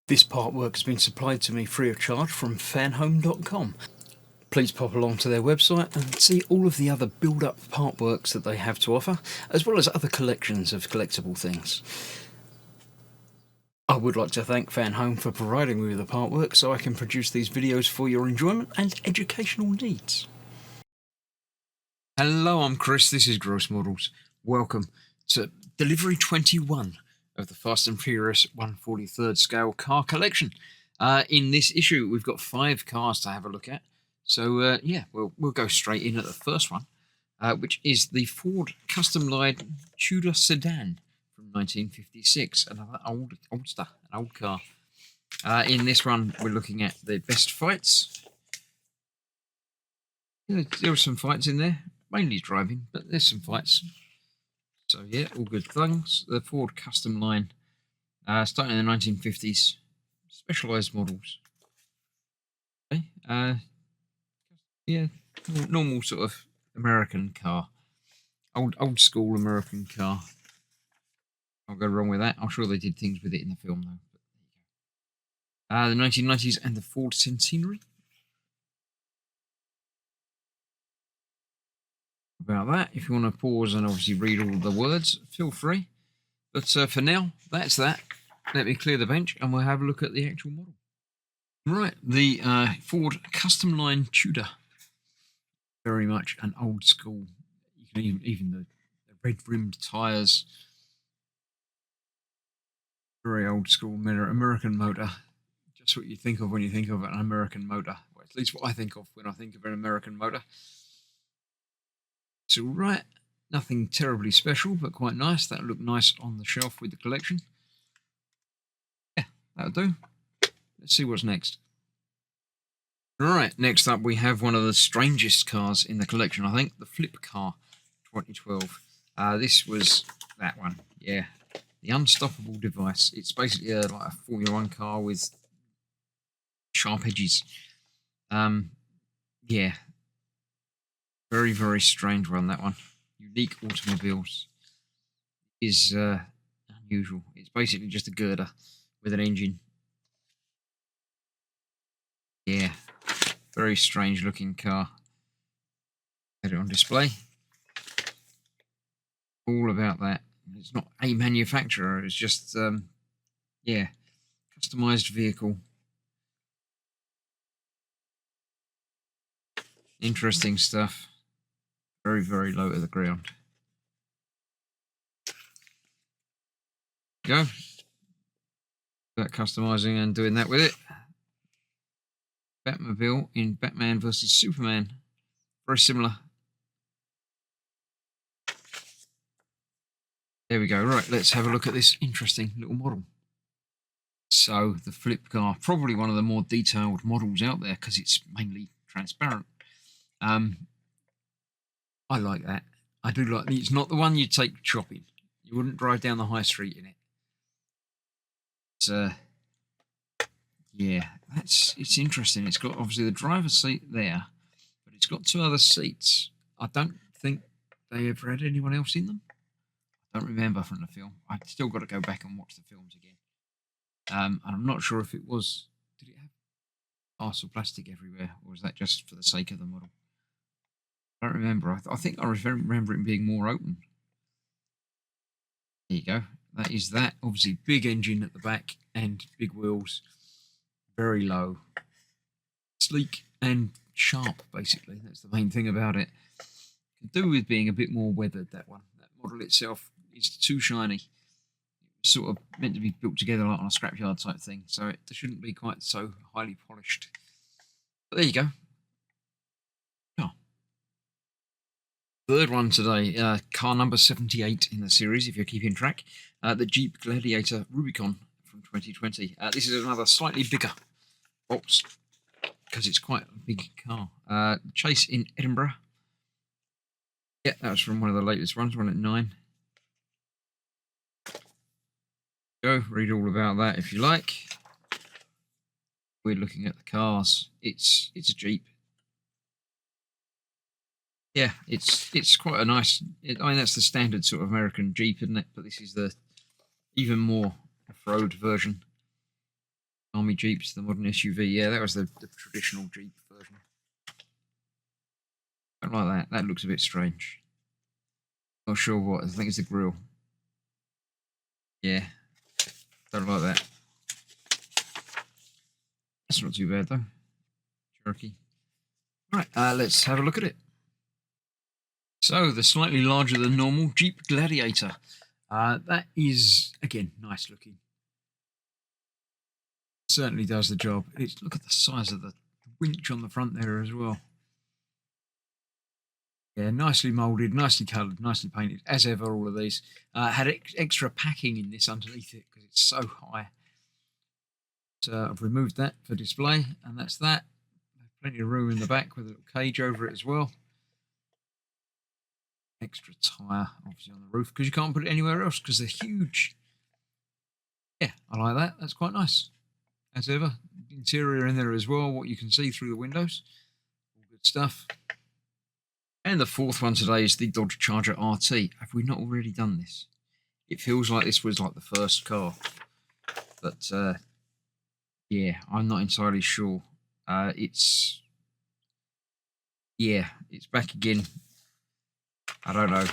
This artwork has been supplied to me free of charge from Fanhome.com. Please pop along to their website and see all of the other build-up artworks that they have to offer, as well as other collections of collectible things. I would like to thank Fanhome for providing me with the artwork so I can produce these videos for your enjoyment and educational needs. Hello, I'm Chris, this is Gross Models. Welcome to delivery 21 of the Fast and Furious 1/43rd scale car collection. In this issue, we've got 5 cars to have a look at. So yeah, we'll go straight in at the first one, which is the Ford Custom Line Tudor sedan from 1956. Another oldster, an old car. In this one, we're looking at the best fights. Yeah, there are some fights in there, mainly driving, but there's some fights. So yeah, all good things. The Ford Custom Line, starting in the 1950s, specialised models. Okay, yeah, normal sort of American car, old school American car. Can't go wrong with that. I'm sure they did things with it in the film though. The 1990s and the Ford Centenary. About that, if you want to pause and obviously read all the words, feel free. But for now, that's that. Let me clear the bench and we'll have a look at the actual model. Right, the Ford Custom Line Tudor. Very much an old school. You can even the red rimmed tyres. Very old school American motor. Just what you think of when you think of an American motor. Well, at least what I think of when I think of an American motor. It's all right. Nothing terribly special, but quite nice. That'll look nice on the shelf with the collection. Yeah, that'll do. Let's see what's next. Right, next up we have one of the strangest cars in the collection, I think. The Flip Car 2012. This was that one, yeah. The Unstoppable Device. It's basically like a Formula 1 car with sharp edges. Yeah. Very, very strange one, that one. Unique Automobiles is unusual. It's basically just a girder with an engine. Yeah. Very strange looking car. Had it on display. All about that. It's not a manufacturer, it's just, yeah, customized vehicle. Interesting stuff. Very, very low to the ground. Go. That customizing and doing that with it. Batmobile in Batman vs Superman. Very similar. There we go. Right, let's have a look at this interesting little model. So the Flip Car, probably one of the more detailed models out there because it's mainly transparent. I like that. I do like it. It's not the one you take shopping. You wouldn't drive down the high street in it. It's yeah, it's interesting. It's got obviously the driver's seat there, but it's got 2 other seats. I don't think they ever had anyone else in them. I don't remember from the film. I've still got to go back and watch the films again. And I'm not sure if it was. Did it have glass or plastic everywhere, or was that just for the sake of the model? I don't remember. I think I remember it being more open. There you go. That is that. Obviously, big engine at the back and big wheels. Very low. Sleek and sharp, basically. That's the main thing about it. Could do with being a bit more weathered, that one. That model itself is too shiny. It's sort of meant to be built together like on a scrapyard type thing, so it shouldn't be quite so highly polished. But there you go. Oh. Third one today, car number 78 in the series, if you're keeping track. The Jeep Gladiator Rubicon from 2020. This is another slightly bigger box because it's quite a big car. Chase in Edinburgh. Yeah, that was from one of the latest ones, one at 9. Go read all about that if you like. We're looking at the cars. It's a Jeep. Yeah, it's quite a nice. I mean, that's the standard sort of American Jeep, isn't it? But this is the even more off-road version. Army Jeeps, the modern SUV. Yeah, that was the traditional Jeep version. Don't like that. That looks a bit strange. Not sure what. I think it's the grille. Yeah, don't like that. That's not too bad though. Cherokee. Right, let's have a look at it. So the slightly larger than normal Jeep Gladiator. That is, again, nice looking. Certainly does the job. Look at the size of the winch on the front there as well. Yeah, nicely moulded, nicely coloured, nicely painted, as ever, all of these. Had extra packing in this underneath it because it's so high. So I've removed that for display, and that's that. Plenty of room in the back with a little cage over it as well. Extra tyre, obviously, on the roof because you can't put it anywhere else because they're huge. Yeah, I like that. That's quite nice. As ever, interior in there as well, what you can see through the windows. All good stuff. And the fourth one today is the Dodge Charger RT. Have we not already done this? It feels like this was like the first car. But, yeah, I'm not entirely sure. It's back again. I don't know.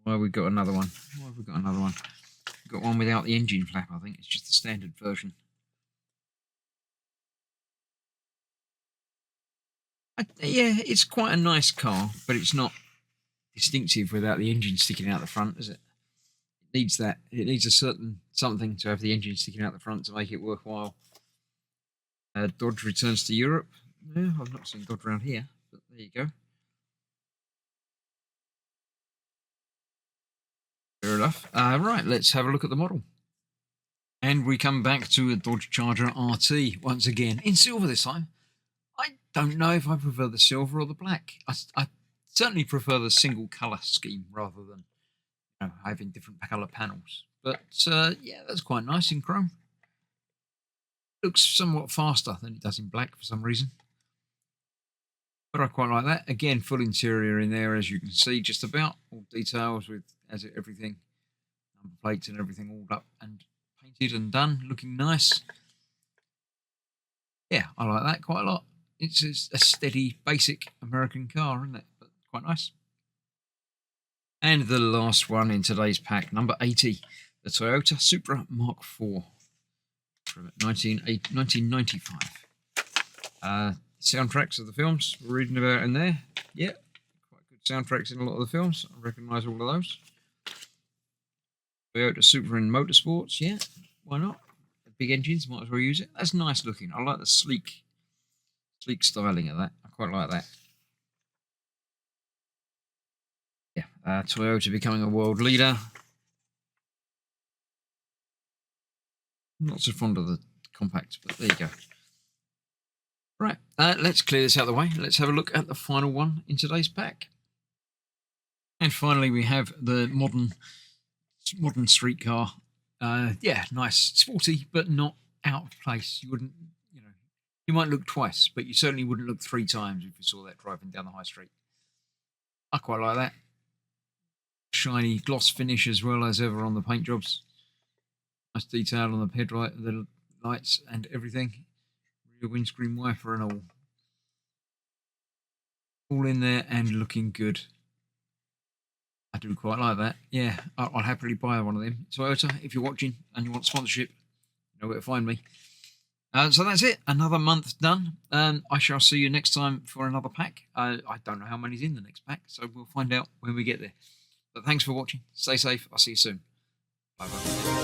Why have we got another one? We've got one without the engine flap, I think. It's just the standard version. Yeah, it's quite a nice car, but it's not distinctive without the engine sticking out the front, is it? It needs that. It needs a certain something to have the engine sticking out the front to make it worthwhile. Dodge returns to Europe. Yeah, I've not seen Dodge around here, but there you go. Fair enough. Right, let's have a look at the model. And we come back to a Dodge Charger RT once again, in silver this time. I don't know if I prefer the silver or the black. I certainly prefer the single colour scheme rather than having different colour panels. But yeah, that's quite nice in chrome. Looks somewhat faster than it does in black for some reason. But I quite like that. Again, full interior in there, as you can see, just about. All details with everything. Number plates and everything all up and painted and done. Looking nice. Yeah, I like that quite a lot. It's a steady, basic American car, isn't it? But quite nice. And the last one in today's pack, number 80, the Toyota Supra Mark IV from 1995. Soundtracks of the films we're reading about in there. Yeah, quite good soundtracks in a lot of the films. I recognise all of those. Toyota Supra in motorsports, yeah, why not? The big engines, might as well use it. That's nice looking. I like the sleek styling of that. I quite like that. Yeah, Toyota becoming a world leader. Not so fond of the compact, but there you go. Right, let's clear this out of the way. Let's have a look at the final one in today's pack. And finally, we have the modern street car. Yeah, nice, sporty, but not out of place. You wouldn't, you might look twice, but you certainly wouldn't look 3 times if you saw that driving down the high street. I quite like that. Shiny gloss finish as well as ever on the paint jobs. Nice detail on the headlight, the lights and everything. Rear windscreen wiper and all in there and looking good. I do quite like that. Yeah, I'll happily buy one of them. Toyota, if you're watching and you want sponsorship, you know where to find me. So that's it. Another month done. I shall see you next time for another pack. I don't know how many's in the next pack, so we'll find out when we get there. But thanks for watching. Stay safe. I'll see you soon. Bye-bye.